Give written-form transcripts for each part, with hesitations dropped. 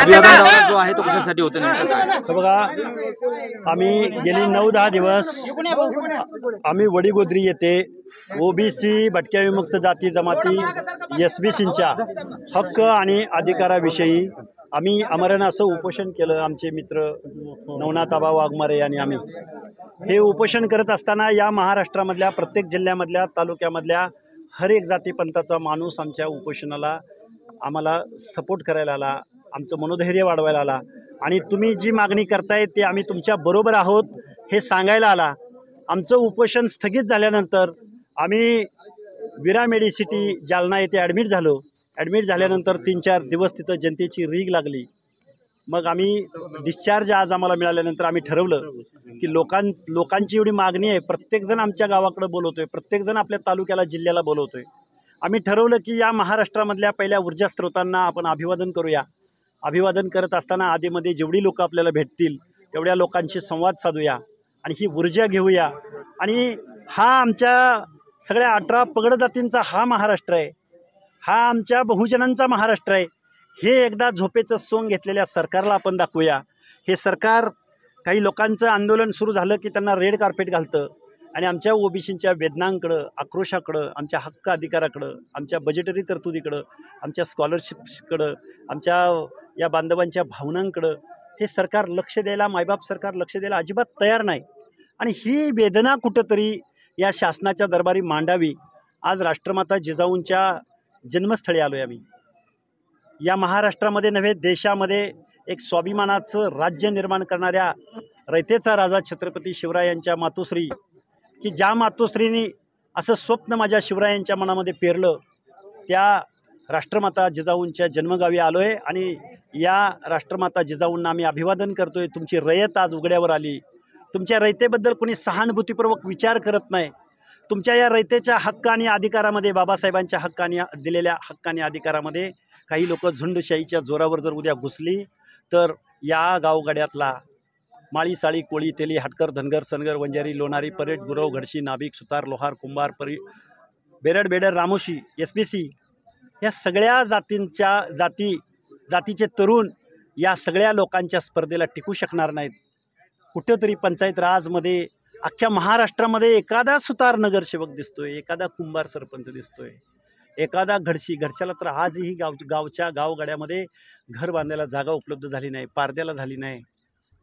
अभिवादन जो आहे तो कशासाठी होतं नेमकं काय? तर बघा, आम्ही गेली 9-10 दिवस आम्ही वडीगोद्री येथे ओबीसी भटक्या विमुक्त जाती जमाती SBCंच्या हक्क आणि अधिकाराविषयी आम्ही आमरण असं उपोषण केलं. आमचे मित्र नवनाथ आबा वाघमारे आणि आम्ही हे उपोषण करत असताना या महाराष्ट्रामधल्या प्रत्येक जिल्ह्यामधल्या तालुक्यामधल्या हर एक जातीपंथाचा माणूस आमच्या उपोषणाला आम्हाला सपोर्ट करायला आला, आमचं मनोधैर्य वाढवायला आला आणि तुम्ही जी मागणी करताय ते आम्ही तुमच्या बरोबर आहोत हे सांगायला आला. आमचं उपोषण स्थगित झाल्यानंतर आम्ही विरा मेडिसिटी जालना येथे ॲडमिट झालो. ॲडमिट झाल्यानंतर 3-4 दिवस तिथं जनतेची रीग लागली. मग आम्ही डिस्चार्ज आज आम्हाला मिळाल्यानंतर आम्ही ठरवलं की लोकांची एवढी मागणी आहे, प्रत्येकजण आमच्या गावाकडे बोलवतोय, प्रत्येकजण आपल्या तालुक्याला जिल्ह्याला बोलवतोय. आम्ही ठरवलं की या महाराष्ट्रामधल्या पहिल्या ऊर्जा स्रोतांना आपण अभिवादन करूया. अभिवादन करत असताना आधीमध्ये जेवढी लोकं आपल्याला भेटतील तेवढ्या लोकांशी संवाद साधूया आणि ही ऊर्जा घेऊया. आणि हा आमच्या सगळ्या 18 पगड जातींचा हा महाराष्ट्र आहे, हा आमच्या बहुजनांचा महाराष्ट्र आहे. हे एकदा झोपेचं सोंग घेतलेल्या सरकारला आपण दाखवूया. हे सरकार काही लोकांचं आंदोलन सुरू झालं की त्यांना रेड कार्पेट घालतं आणि आमच्या ओबीसींच्या वेदनांकडं, आक्रोशाकडं, आमच्या हक्क अधिकाराकडं, आमच्या बजेटरी तरतुदीकडं, आमच्या स्कॉलरशिप्सकडं, आमच्या या बांधवांच्या भावनांकडं हे सरकार लक्ष द्यायला, मायबाप सरकार लक्ष द्यायला अजिबात तयार नाही. आणि ही वेदना कुठंतरी या शासनाच्या दरबारी मांडावी. आज राष्ट्रमाता जिजाऊंच्या जन्मस्थळी आलो आहे आम्ही. या महाराष्ट्रामध्ये नव्हे देशामध्ये एक स्वाभिमानाचं राज्य निर्माण करणाऱ्या रयतेचा राजा छत्रपती शिवरायांच्या मातोश्री, की ज्या मातोश्रींनी असं स्वप्न माझ्या शिवरायांच्या मनामध्ये पेरलं, त्या राष्ट्रमाता जिजाऊंच्या जन्मगावी आलो आहे. आणि या राष्ट्रमाता जिजाऊंना आम्ही अभिवादन करतो आहे. तुमची रयत आज उघड्यावर आली. तुमच्या रयतेबद्दल कोणी सहानुभूतीपूर्वक विचार करत नाही. तुमच्या या रयतेच्या हक्क आणि अधिकारामध्ये, बाबासाहेबांच्या हक्काने दिलेल्या हक्क आणि अधिकारामध्ये काही लोक झुंडशाहीच्या जोरावर जर उद्या घुसली तर या गावगाड्यातला माळी, साळी, कोळी, तेली, हटकर, धनगर, सनगर, वंजारी, लोणारी, परेड, गुरव, घडशी, नाभिक, सुतार, लोहार, कुंभार, बेरड, बेडर, रामोशी, SBC या सगळ्या जातीचे तरुण या सगळ्या लोकांच्या स्पर्धेला टिकू शकणार नाहीत. कुठंतरी पंचायत राजमध्ये अख्ख्या महाराष्ट्रामध्ये एखादा सुतार नगरसेवक दिसतोय, एखादा कुंभार सरपंच दिसतोय, एखादा घडशाला तर आजही गावच्या गावगाड्यामध्ये घर बांधायला जागा उपलब्ध झाली नाही, पारद्याला झाली नाही,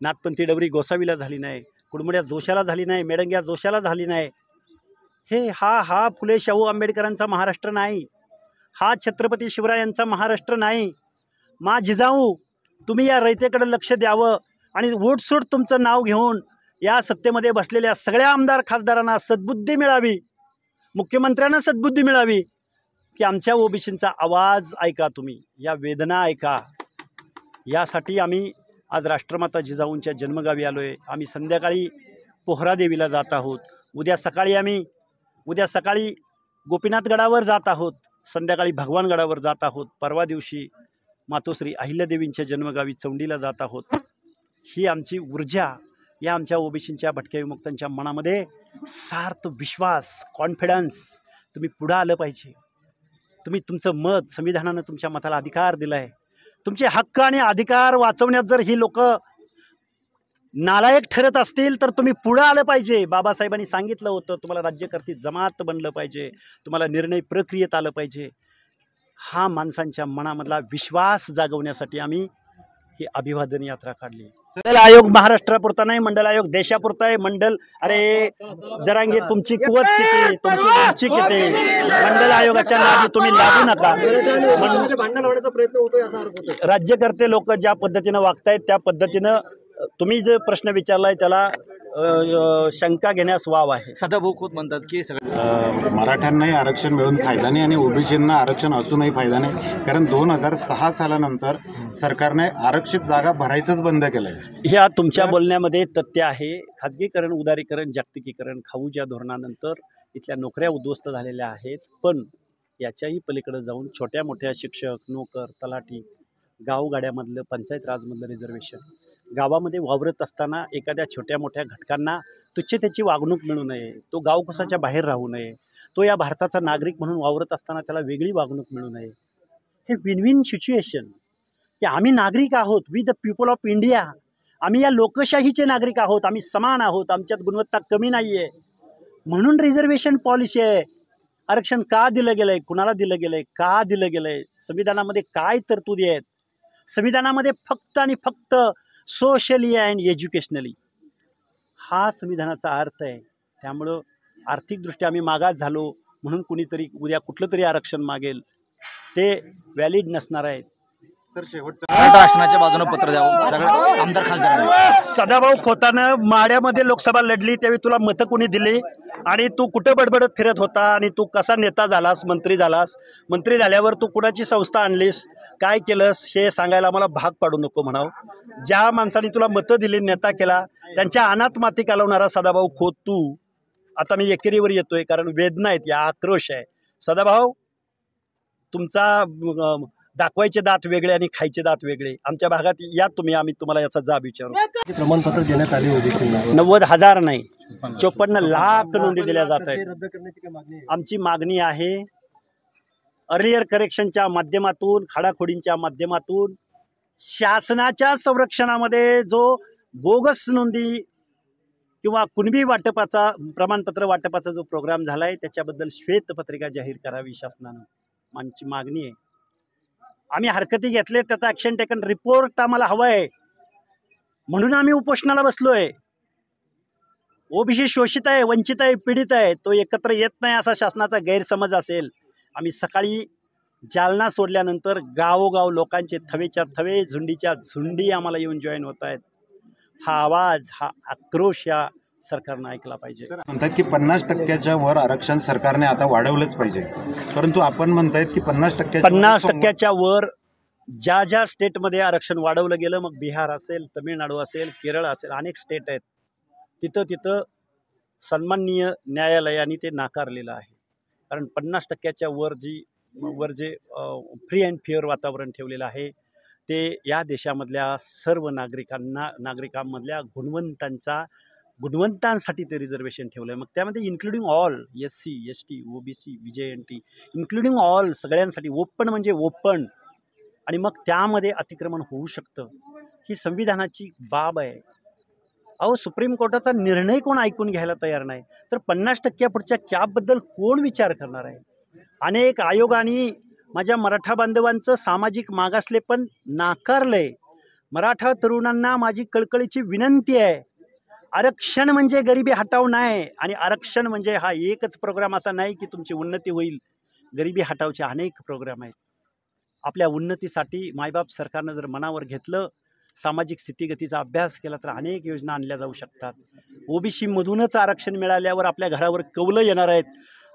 नाथपंथी डबरी गोसावीला झाली नाही, कुडमुड्या जोशाला झाली नाही, मेडंग्या जोशाला झाली नाही. हा फुले शाहू आंबेडकरांचा महाराष्ट्र नाही, हा छत्रपती शिवरायांचा महाराष्ट्र नाही. मा जिजाऊ, तुम्ही या रयतेकडे लक्ष द्यावं आणि वोटसूट तुमचं नाव घेऊन या सत्तेमध्ये बसलेल्या सगळ्या आमदार खासदारांना सद्बुद्धी मिळावी, मुख्यमंत्र्यांना सद्बुद्धी मिळावी की आमच्या ओबीसींचा आवाज ऐका, तुम्ही या वेदना ऐका. यासाठी आम्ही आज राष्ट्रमाता जिजाऊंच्या जन्मगावी आलो आहे. आम्ही संध्याकाळी पोहरादेवीला जात आहोत. उद्या सकाळी गोपीनाथगडावर जात आहोत, संध्याकाळी भगवानगडावर जात आहोत, परवा दिवशी मातोश्री अहिल्यादेवींच्या जन्मगावी चौंडीला जात आहोत. ही आमची ऊर्जा या आमच्या ओबीसींच्या भटक्या विमुक्तांच्या मनामध्ये सार्थ विश्वास, कॉन्फिडन्स, तुम्ही पुढं आलं पाहिजे. तुम्ही तुमचं मत, संविधानानं तुमच्या मताला अधिकार दिला आहे. तुमचे हक्क आणि अधिकार वाचवण्यात जर ही लोक नालायक ठरत असतील तर तुम्ही पुढं आलं पाहिजे. बाबासाहेबांनी सांगितलं होतं तुम्हाला राज्यकर्ती जमात बनलं पाहिजे, तुम्हाला निर्णय प्रक्रियेत आलं पाहिजे. हा माणसांच्या मनामधला विश्वास जागवण्यासाठी आम्ही ही अभिवादन यात्रा काढली. मंडल आयोग महाराष्ट्रापुरता नाही, मंडल आयोग देशापुरता आहे. अरे जरांगे, तुमची कुवत किती, तुमची उंची किती, मंडल आयोगाच्या नादी तुम्ही लागू नका. राज्यकर्ते लोक ज्या पद्धतीनं वागतायत त्या पद्धतीनं तुम्ही जे प्रश्न विचारलाय त्याला शंका घेण्यास वाव आहे. सदाभाऊ खोत म्हणतात की मराठ्यांनाही आरक्षण मिळून फायदा नाही आणि ओबीसींना आरक्षण असूनही फायदा नाही, कारण 2006 सालानंतर सरकारने आरक्षित जागा भरायचंच बंद केलं आहे. ह्या तुमच्या बोलण्यामध्ये तथ्य आहे. खाजगीकरण, उदारीकरण, जागतिकीकरण, खाऊच्या धोरणानंतर इथल्या नोकऱ्या उद्ध्वस्त झालेल्या आहेत. पण याच्याही पलीकडे जाऊन छोट्या मोठ्या शिक्षक, नोकर, तलाठी, गावगाड्यामधलं, पंचायत राजमधलं रिझर्वेशन, गावामध्ये वावरत असताना एखाद्या छोट्या मोठ्या घटकांना तुच्छतेची वागणूक मिळू नये, तो गावकुसाच्या बाहेर राहू नये, तो या भारताचा नागरिक म्हणून वावरत असताना त्याला वेगळी वागणूक मिळू नये. हे विन विन सिच्युएशन. की आम्ही नागरिक आहोत, we the people of India, आम्ही या लोकशाहीचे नागरिक आहोत, आम्ही समान आहोत, आमच्यात गुणवत्ता कमी नाही आहे, म्हणून रिझर्वेशन पॉलिसी आहे. आरक्षण का दिलं गेलं आहे, कुणाला दिलं गेलं आहे, का दिलं गेलं आहे, संविधानामध्ये काय तरतुदी आहेत. संविधानामध्ये फक्त आणि फक्त सोशली अँड एज्युकेशनली हा संविधानाचा अर्थ आहे. त्यामुळं आर्थिकदृष्ट्या आम्ही मागास झालो म्हणून कुणीतरी उद्या कुठलं तरी आरक्षण मागेल ते व्हॅलिड नसणार आहे. सर शेवटचं मराठा आरक्षणाच्या बाजूने पत्र द्यावं सगळं आमदार खासदार. सदाभाऊ खोतानं माड्यामध्ये लोकसभा लढली त्यावेळी तुला मतं कोणी दिली आणि तू कुठं बडबडत फिरत होता आणि तू कसा नेता झालास, मंत्री झालास, मंत्री झाल्यावर तू कुणाची संस्था आणलीस, काय केलंस हे सांगायला मला भाग पाडू नको म्हणावं. ज्या माणसाने तुला मतं दिली, नेता केला, त्यांच्या अनाथ माती कालवणारा सदाभाऊ खोत तू. आता मी एकेरीवर येतोय कारण वेदना आहेत, या आक्रोश आहे. सदाभाऊ, तुमचा दाखवायचे दात वेगळे आणि खायचे दात वेगळे. आमच्या भागात या तुम्ही, आम्ही तुम्हाला याचा जाब विचारू. प्रमाणपत्र देण्यात आले होते 90,000 नाही 54 लाख नोंदी दिल्या जात आहेत. रद्द करण्याची काय मागणी आहे? आमची मागणी आहे अर्लियर करेक्शनच्या माध्यमातून, खाडाखोडींच्या माध्यमातून शासनाच्या संरक्षणामध्ये जो बोगस नोंदी किंवा कुणबी वाटपाचा, प्रमाणपत्र वाटपाचा जो प्रोग्राम झाला आहे त्याच्याबद्दल श्वेतपत्रिका जाहीर करावी शासनानं. आमची मागणी आहे. आम्ही हरकती घेतले, त्याचा ॲक्शन टेकन रिपोर्ट आम्हाला हवा आहे म्हणून आम्ही उपोषणाला बसलो आहे. ओबीसी शोषित आहे, वंचित आहे, पीडित आहे, तो एकत्र येत नाही असा शासनाचा गैरसमज असेल. आम्ही सकाळी जालना सोडल्यानंतर गावोगाव लोकांचे थवेच्या थवे, झुंडीच्या झुंडी आम्हाला येऊन जॉईन होत आहेत. हा आवाज, हा आक्रोश या सरकारनं ऐकला पाहिजे. म्हणतात की 50% वर आरक्षण सरकारने आता वाढवलंच पाहिजे, परंतु आपण म्हणतायत की 50% वर ज्या ज्या स्टेटमध्ये आरक्षण वाढवलं गेलं, मग बिहार असेल, तमिळनाडू असेल, केरळ असेल, अनेक स्टेट आहेत, तिथं सन्माननीय न्यायालयाने ते नाकारलेलं आहे. कारण 50% वर जे फ्री अँड फेअर वातावरण ठेवलेलं आहे ते या देशामधल्या सर्व नागरिकांमधल्या गुणवंतांसाठी ते रिझर्वेशन ठेवलं आहे. मग त्यामध्ये including all SC, ST, OBC, VJNT, including all सगळ्यांसाठी. ओपन म्हणजे ओपन, आणि मग त्यामध्ये अतिक्रमण होऊ शकतं. ही संविधानाची बाब आहे. अहो, सुप्रीम कोर्टाचा निर्णय कोण ऐकून घ्यायला तयार नाही, तर 50% पुढच्या कॅबबद्दल कोण विचार करणार आहे. अनेक आयोगांनी माझ्या मराठा बांधवांचं सामाजिक मागासलेपण नाकारलंय. मराठा तरुणांना माझी कळकळीची विनंती आहे, आरक्षण म्हणजे गरिबी हटाव नाही, आणि आरक्षण म्हणजे हा एकच प्रोग्राम असा नाही की तुमची उन्नती होईल. गरिबी हटावचे अनेक प्रोग्राम आहेत. आपल्या उन्नतीसाठी मायबाप सरकारनं जर मनावर घेतलं, सामाजिक स्थितीगतीचा अभ्यास केला तर अनेक योजना आणल्या जाऊ शकतात. OBC-मधूनच आरक्षण मिळाल्यावर आपल्या घरावर कौलं येणार आहेत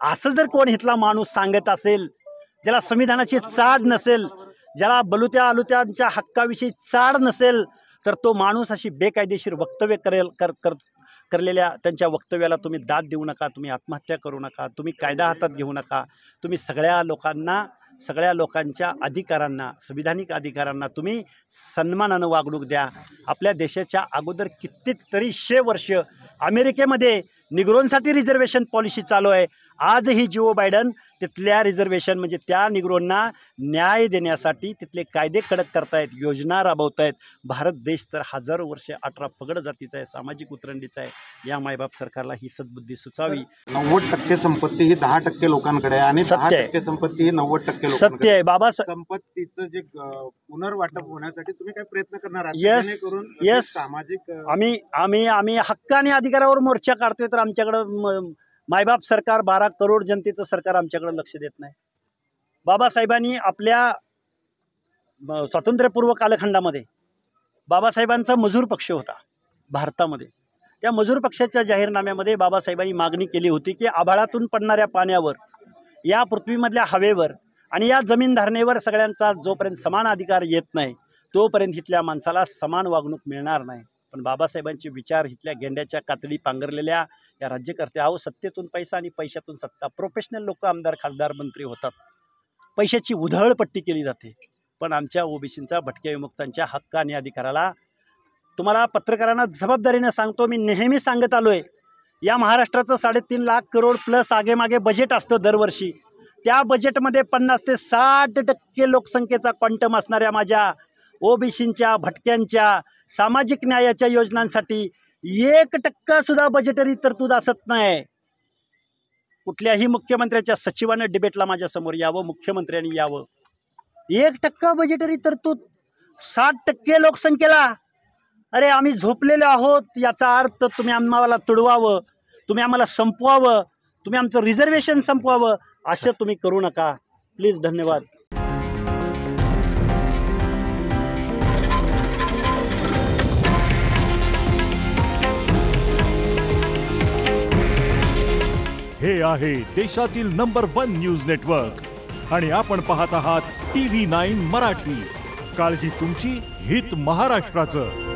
असं जर कोण इथला माणूस सांगत असेल, ज्याला संविधानाची चाड नसेल, ज्याला बलुत्या आलुत्यांच्या हक्काविषयी चाड नसेल, तर तो माणूस अशी बेकायदेशीर वक्तव्य करलेल्या त्यांच्या वक्तव्याला तुम्ही दाद देऊ नका, तुम्ही आत्महत्या करू नका, तुम्ही कायदा हातात घेऊ नका. तुम्ही सगळ्या लोकांच्या अधिकारांना, संविधानिक अधिकारांना तुम्ही सन्मानानं वागणूक द्या. आपल्या देशाच्या अगोदर कितीतरी वर्ष अमेरिकेमध्ये निग्रोंसाठी रिझर्वेशन पॉलिसी चालू आहे. आजही जिओ बायडन तिथल्या रिझर्वेशन म्हणजे त्या निग्रोंना न्याय देण्यासाठी तिथले कायदे कडक करतायत, योजना राबवतायत. भारत देश तर हजारो वर्ष 18 पगड जातीचा आहे, सामाजिक उतरंडीचा आहे. या मायबाप सरकारला ही सद्बुद्धी सुचावी. 90% संपत्ती ही 10% लोकांकडे आहे आणि 10% संपत्ती ही 90% सत्य आहे. बाबा, संपत्तीचं जे पुनर्वाटप होण्यासाठी तुम्ही काय प्रयत्न करणार आहात? येस, सामाजिक आम्ही हक्क आणि अधिकारावर मोर्चा काढतोय, तर आमच्याकडं मायबाप सरकार, 12 करोड जनतेचं सरकार आमच्याकडे लक्ष देत नाही. बाबासाहेबांनी आपल्या स्वातंत्र्यपूर्व कालखंडामध्ये बाबासाहेबांचा मजूर पक्ष होता भारतामध्ये. त्या मजूर पक्षाच्या जाहीरनाम्यामध्ये बाबासाहेबांनी मागणी केली होती की आभाळातून पडणाऱ्या पाण्यावर, या पृथ्वीमधल्या हवेवर आणि या जमीन धारणेवर सगळ्यांचा जोपर्यंत समान अधिकार येत नाही तोपर्यंत इथल्या माणसाला समान वागणूक मिळणार नाही. पण बाबासाहेबांचे विचार इथल्या गेंड्याच्या कातडी पांघरलेल्या या राज्यकर्ते, अहो, सत्तेतून पैसा आणि पैशातून सत्ता. प्रोफेशनल लोक आमदार, खासदार, मंत्री होतात, पैशाची उधळपट्टी केली जाते. पण आमच्या OBCंचा, भटक्या विमुक्तांच्या हक्क आणि अधिकाराला, तुम्हाला पत्रकारांना जबाबदारीनं सांगतो, मी नेहमी सांगत आलोय, या महाराष्ट्राचं 3.5 लाख करोड प्लस आगेमागे बजेट असतं दरवर्षी. त्या बजेटमध्ये 50 ते 60% लोकसंख्येचा क्वांटम असणाऱ्या माझ्या ओबीसींच्या, भटक्यांच्या, सामाजिक न्यायाच्या योजनांसाठी 1% सुद्धा बजेटरी तरतूद असत नाही. कुठल्याही मुख्यमंत्र्याच्या सचिवानं डिबेटला माझ्यासमोर यावं, मुख्यमंत्र्यांनी यावं. 1% बजेटरी तरतूद 60% लोकसंख्येला. अरे आम्ही झोपलेलो आहोत याचा अर्थ तुम्ही आम्हाला तुडवावं, तुम्ही आम्हाला संपवावं, तुम्ही आमचं रिझर्वेशन संपवावं, असं तुम्ही करू नका प्लीज. धन्यवाद. हे आहे देशातील नंबर 1 न्यूज नेटवर्क आणि आपण पाहत आहात TV9 मराठी. काळजी तुमची, हित महाराष्ट्राचं.